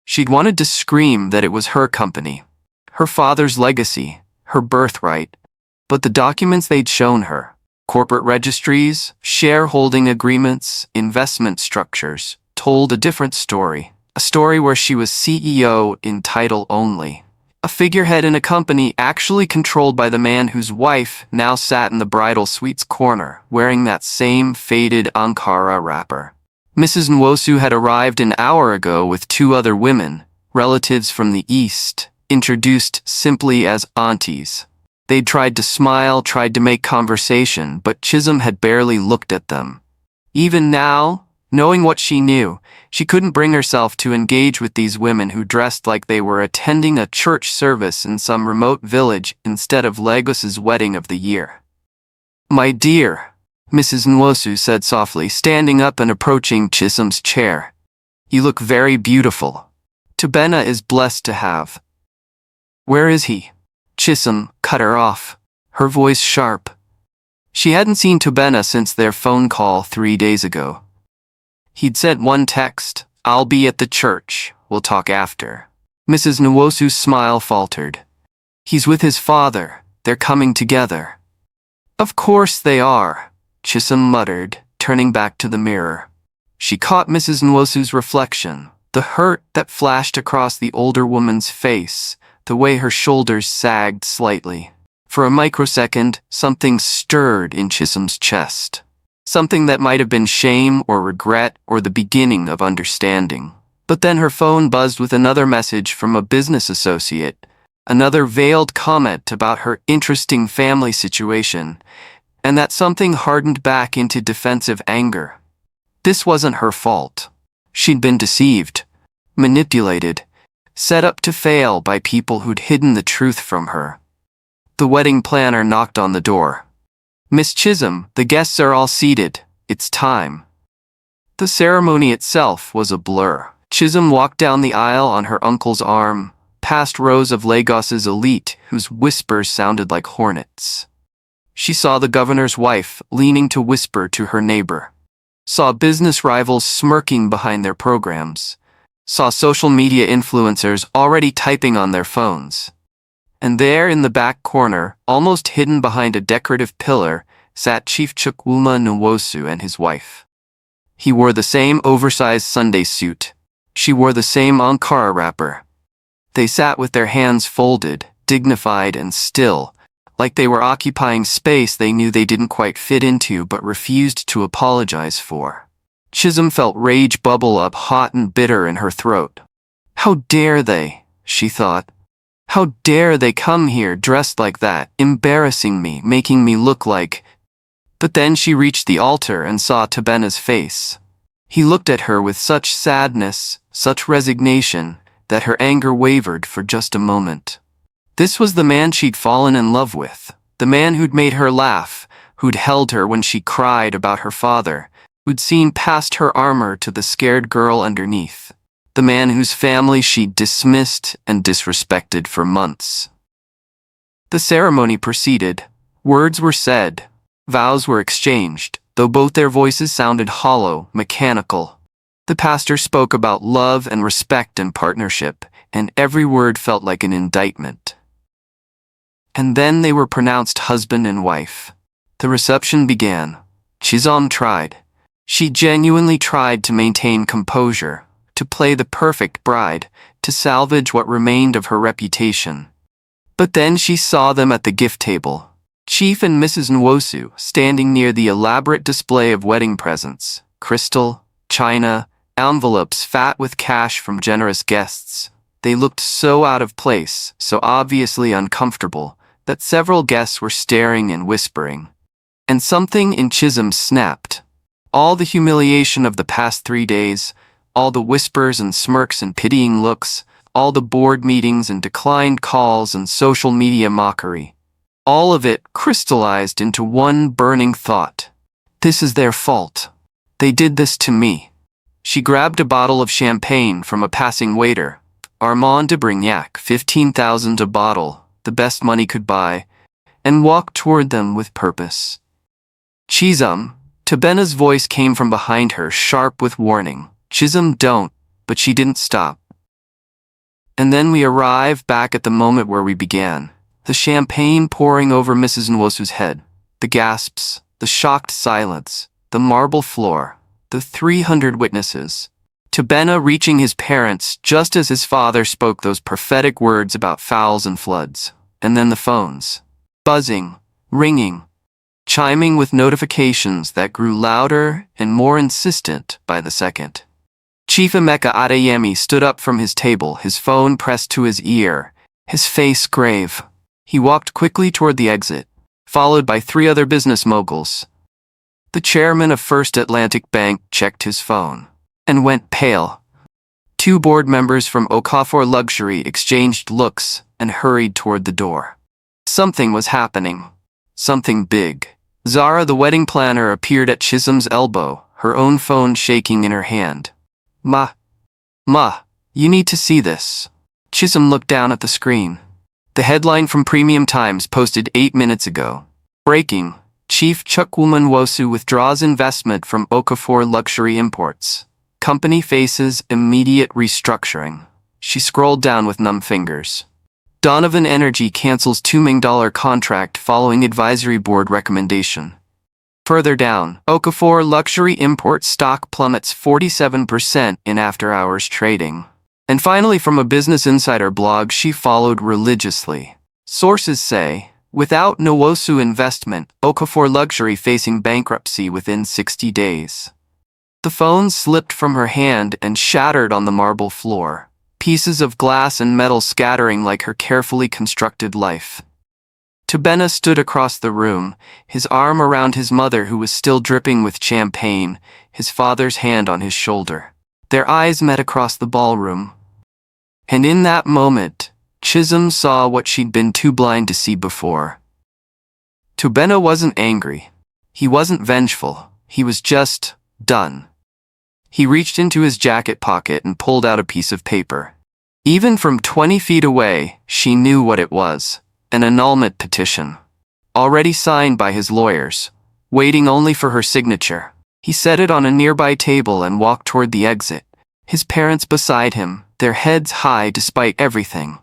Speaker 1: She'd wanted to scream that it was her company, her father's legacy, her birthright, but the documents they'd shown her, corporate registries, shareholding agreements, investment structures, told a different story. A story where she was CEO in title only. A figurehead in a company actually controlled by the man whose wife now sat in the bridal suite's corner, wearing that same faded Ankara wrapper. Mrs. Nwosu had arrived an hour ago with 2 other women, relatives from the East, introduced simply as aunties. They'd tried to smile, tried to make conversation, but Chisholm had barely looked at them. Even now, knowing what she knew, she couldn't bring herself to engage with these women who dressed like they were attending a church service in some remote village instead of Lagos's wedding of the year. "My dear," Mrs. Nwosu said softly, standing up and approaching Chisholm's chair. "You look very beautiful. Tobena is blessed to have." "Where is he?" Chisholm cut her off, her voice sharp. She hadn't seen Tobena since their phone call 3 days ago. He'd sent one text, "I'll be at the church, we'll talk after." Mrs. Nwosu's smile faltered. "He's with his father, they're coming together." "Of course they are," Chisholm muttered, turning back to the mirror. She caught Mrs. Nwosu's reflection, the hurt that flashed across the older woman's face, the way her shoulders sagged slightly. For a microsecond, something stirred in Chisholm's chest. Something that might have been shame or regret or the beginning of understanding. But then her phone buzzed with another message from a business associate, another veiled comment about her interesting family situation, and that something hardened back into defensive anger. This wasn't her fault. She'd been deceived, manipulated, set up to fail by people who'd hidden the truth from her. The wedding planner knocked on the door. "Miss Chisholm, the guests are all seated. It's time." The ceremony itself was a blur. Chisholm walked down the aisle on her uncle's arm, past rows of Lagos's elite whose whispers sounded like hornets. She saw the governor's wife leaning to whisper to her neighbor. Saw business rivals smirking behind their programs. Saw social media influencers already typing on their phones. And there in the back corner, almost hidden behind a decorative pillar, sat Chief Chukwuma Nwosu and his wife. He wore the same oversized Sunday suit. She wore the same Ankara wrapper. They sat with their hands folded, dignified and still, like they were occupying space they knew they didn't quite fit into but refused to apologize for. Chisholm felt rage bubble up hot and bitter in her throat. "How dare they?" she thought. "How dare they come here dressed like that, embarrassing me, making me look like—" But then she reached the altar and saw Tobena's face. He looked at her with such sadness, such resignation, that her anger wavered for just a moment. This was the man she'd fallen in love with, the man who'd made her laugh, who'd held her when she cried about her father, who'd seen past her armor to the scared girl underneath, the man whose family she'd dismissed and disrespected for months. The ceremony proceeded. Words were said. Vows were exchanged, though both their voices sounded hollow, mechanical. The pastor spoke about love and respect and partnership, and every word felt like an indictment. And then they were pronounced husband and wife. The reception began. Chizom tried. She genuinely tried to maintain composure, to play the perfect bride, to salvage what remained of her reputation. But then she saw them at the gift table. Chief and Mrs. Nwosu standing near the elaborate display of wedding presents, crystal, china, envelopes fat with cash from generous guests. They looked so out of place, so obviously uncomfortable, that several guests were staring and whispering. And something in Chisholm snapped. All the humiliation of the past 3 days, all the whispers and smirks and pitying looks, all the board meetings and declined calls and social media mockery, all of it crystallized into one burning thought. This is their fault. They did this to me. She grabbed a bottle of champagne from a passing waiter. Armand de Brignac, 15,000 a bottle, the best money could buy, and walked toward them with purpose. Chisholm, Tabena's voice came from behind her, sharp with warning. Chisholm, don't, but she didn't stop. And then we arrive back at the moment where we began. The champagne pouring over Mrs. Nwosu's head, the gasps, the shocked silence, the marble floor, the 300 witnesses. Tabena reaching his parents just as his father spoke those prophetic words about fowls and floods. And then the phones. Buzzing, ringing, chiming with notifications that grew louder and more insistent by the second. Chief Emeka Adeyemi stood up from his table, his phone pressed to his ear, his face grave. He walked quickly toward the exit, followed by 3 other business moguls. The chairman of First Atlantic Bank checked his phone and went pale. 2 board members from Okafor Luxury exchanged looks and hurried toward the door. Something was happening. Something big. Zara, the wedding planner, appeared at Chisholm's elbow, her own phone shaking in her hand. Ma, you need to see this. Chisholm looked down at the screen. The headline from Premium Times posted 8 minutes ago. Breaking. Chief Chukwuma Nwosu withdraws investment from Okafor Luxury Imports. Company faces immediate restructuring. She scrolled down with numb fingers. Donovan Energy cancels $2 million contract following advisory board recommendation. Further down, Okafor Luxury Import stock plummets 47% in after-hours trading. And finally, from a Business Insider blog she followed religiously. Sources say, without Nwosu investment, Okafor Luxury facing bankruptcy within 60 days. The phone slipped from her hand and shattered on the marble floor, pieces of glass and metal scattering like her carefully constructed life. Tabena stood across the room, his arm around his mother who was still dripping with champagne, his father's hand on his shoulder. Their eyes met across the ballroom. And in that moment, Chisholm saw what she'd been too blind to see before. Tabena wasn't angry. He wasn't vengeful. He was just done. He reached into his jacket pocket and pulled out a piece of paper. Even from 20 feet away, she knew what it was. An annulment petition. Already signed by his lawyers. Waiting only for her signature. He set it on a nearby table and walked toward the exit. His parents beside him, their heads high despite everything.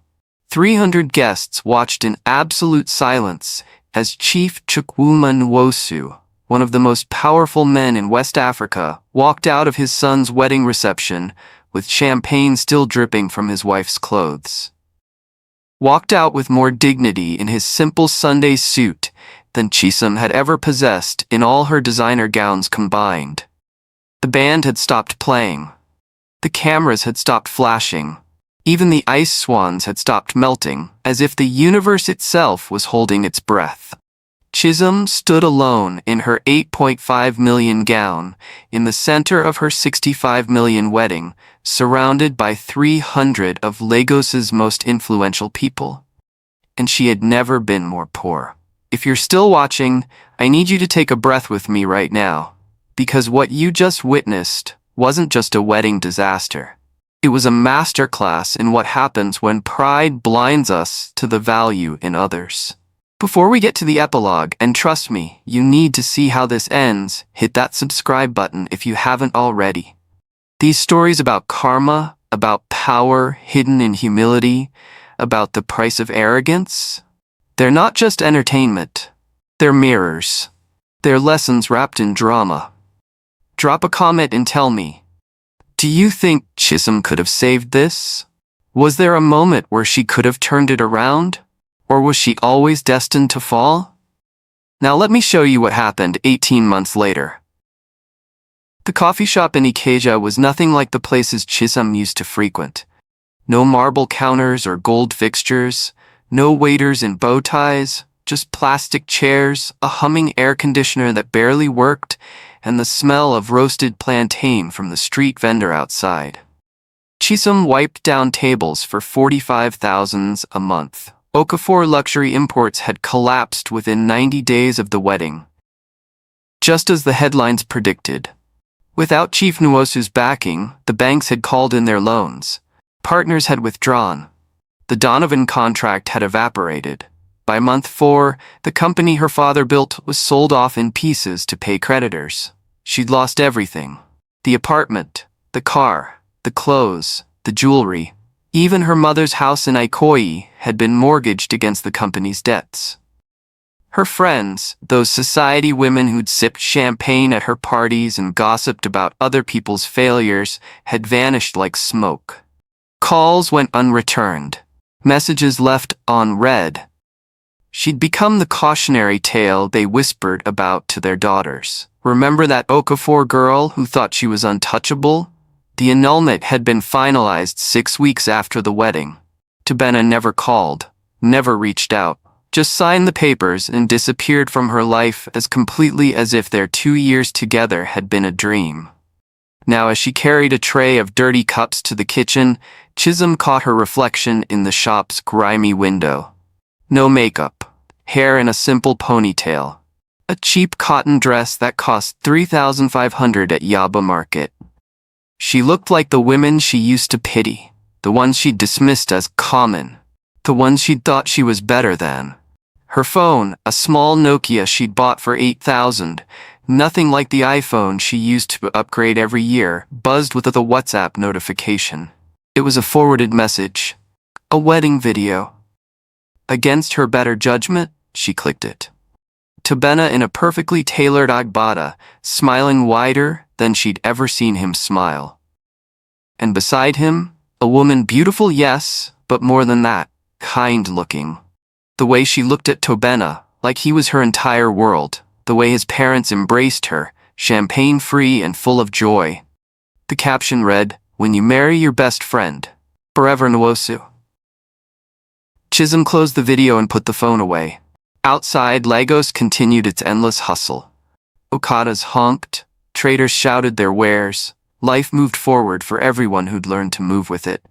Speaker 1: 300 guests watched in absolute silence as Chief Chukwuma Nwosu, one of the most powerful men in West Africa, walked out of his son's wedding reception with champagne still dripping from his wife's clothes. Walked out with more dignity in his simple Sunday suit than Chisholm had ever possessed in all her designer gowns combined. The band had stopped playing. The cameras had stopped flashing. Even the ice swans had stopped melting, as if the universe itself was holding its breath. Chisholm stood alone in her $8.5 million gown, in the center of her $65 million wedding, surrounded by 300 of Lagos's most influential people. And she had never been more poor. If you're still watching, I need you to take a breath with me right now, because what you just witnessed wasn't just a wedding disaster. It was a masterclass in what happens when pride blinds us to the value in others. Before we get to the epilogue, and trust me, you need to see how this ends, hit that subscribe button if you haven't already. These stories about karma, about power hidden in humility, about the price of arrogance, they're not just entertainment, they're mirrors. They're lessons wrapped in drama. Drop a comment and tell me, do you think Chisholm could have saved this? Was there a moment where she could have turned it around? Or was she always destined to fall? Now let me show you what happened 18 months later. The coffee shop in Ikeja was nothing like the places Chisholm used to frequent. No marble counters or gold fixtures, no waiters in bow ties, just plastic chairs, a humming air conditioner that barely worked, and the smell of roasted plantain from the street vendor outside. Chisholm wiped down tables for 45,000 a month. Okafor Luxury Imports had collapsed within 90 days of the wedding. Just as the headlines predicted. Without Chief Nwosu's backing, the banks had called in their loans. Partners had withdrawn. The Donovan contract had evaporated. By month 4, the company her father built was sold off in pieces to pay creditors. She'd lost everything. The apartment, the car, the clothes, the jewelry. Even her mother's house in Ikoyi had been mortgaged against the company's debts. Her friends, those society women who'd sipped champagne at her parties and gossiped about other people's failures, had vanished like smoke. Calls went unreturned. Messages left unread. She'd become the cautionary tale they whispered about to their daughters. Remember that Okafor girl who thought she was untouchable? The annulment had been finalized 6 weeks after the wedding. Tobena never called, never reached out, just signed the papers and disappeared from her life as completely as if their 2 years together had been a dream. Now as she carried a tray of dirty cups to the kitchen, Chisholm caught her reflection in the shop's grimy window. No makeup, hair in a simple ponytail. A cheap cotton dress that cost 3,500 at Yaba Market. She looked like the women she used to pity, the ones she'd dismissed as common, the ones she'd thought she was better than. Her phone, a small Nokia she'd bought for 8,000, nothing like the iPhone she used to upgrade every year, buzzed with a WhatsApp notification. It was a forwarded message. A wedding video. Against her better judgment, she clicked it. Tobena in a perfectly tailored agbada, smiling wider than she'd ever seen him smile. And beside him, a woman beautiful, yes, but more than that, kind-looking. The way she looked at Tobena, like he was her entire world. The way his parents embraced her, champagne-free and full of joy. The caption read, "When you marry your best friend. Forever Nwosu." Chisholm closed the video and put the phone away. Outside, Lagos continued its endless hustle. Okadas honked, traders shouted their wares. Life moved forward for everyone who'd learned to move with it.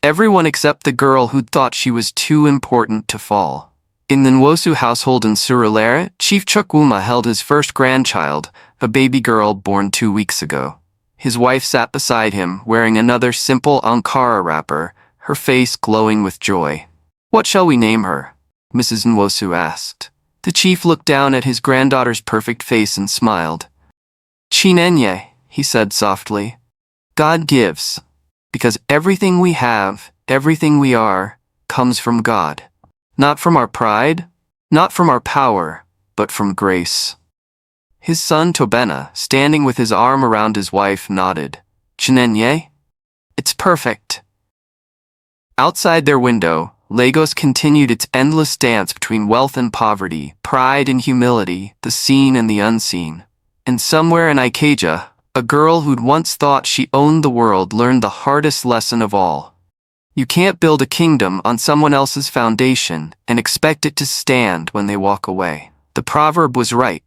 Speaker 1: Everyone except the girl who'd thought she was too important to fall. In the Nwosu household in Surulere, Chief Chukwuma held his first grandchild, a baby girl born 2 weeks ago. His wife sat beside him, wearing another simple Ankara wrapper, her face glowing with joy. "What shall we name her?" Mrs. Nwosu asked. The chief looked down at his granddaughter's perfect face and smiled. "Chinenye," he said softly. "God gives. Because everything we have, everything we are, comes from God. Not from our pride, not from our power, but from grace." His son Tobena, standing with his arm around his wife, nodded. "Chinenye? It's perfect." Outside their window, Lagos continued its endless dance between wealth and poverty, pride and humility, the seen and the unseen. And somewhere in Ikeja, a girl who'd once thought she owned the world learned the hardest lesson of all. You can't build a kingdom on someone else's foundation and expect it to stand when they walk away. The proverb was right.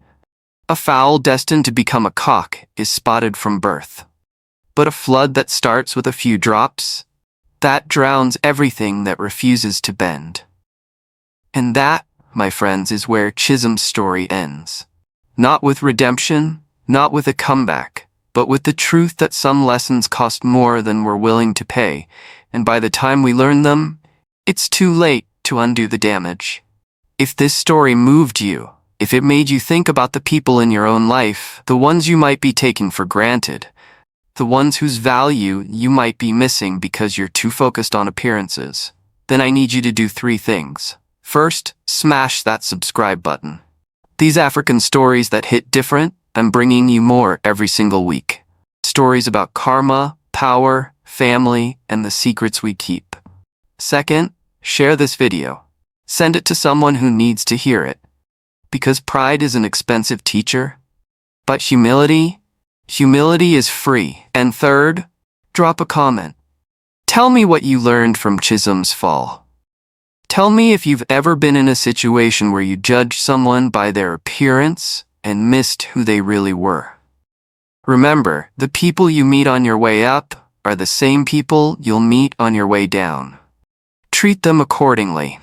Speaker 1: A fowl destined to become a cock is spotted from birth. But a flood that starts with a few drops, that drowns everything that refuses to bend. And that, my friends, is where Chisholm's story ends. Not with redemption, not with a comeback, but with the truth that some lessons cost more than we're willing to pay, and by the time we learn them, it's too late to undo the damage. If this story moved you, if it made you think about the people in your own life, the ones you might be taking for granted, the ones whose value you might be missing because you're too focused on appearances, then I need you to do 3 things. First, smash that subscribe button. These African stories that hit different, I'm bringing you more every single week. Stories about karma, power, family, and the secrets we keep. Second, share this video. Send it to someone who needs to hear it. Because pride is an expensive teacher, but humility is free. And third, drop a comment. Tell me what you learned from Chisholm's fall. Tell me if you've ever been in a situation where you judged someone by their appearance and missed who they really were. Remember, the people you meet on your way up are the same people you'll meet on your way down. Treat them accordingly.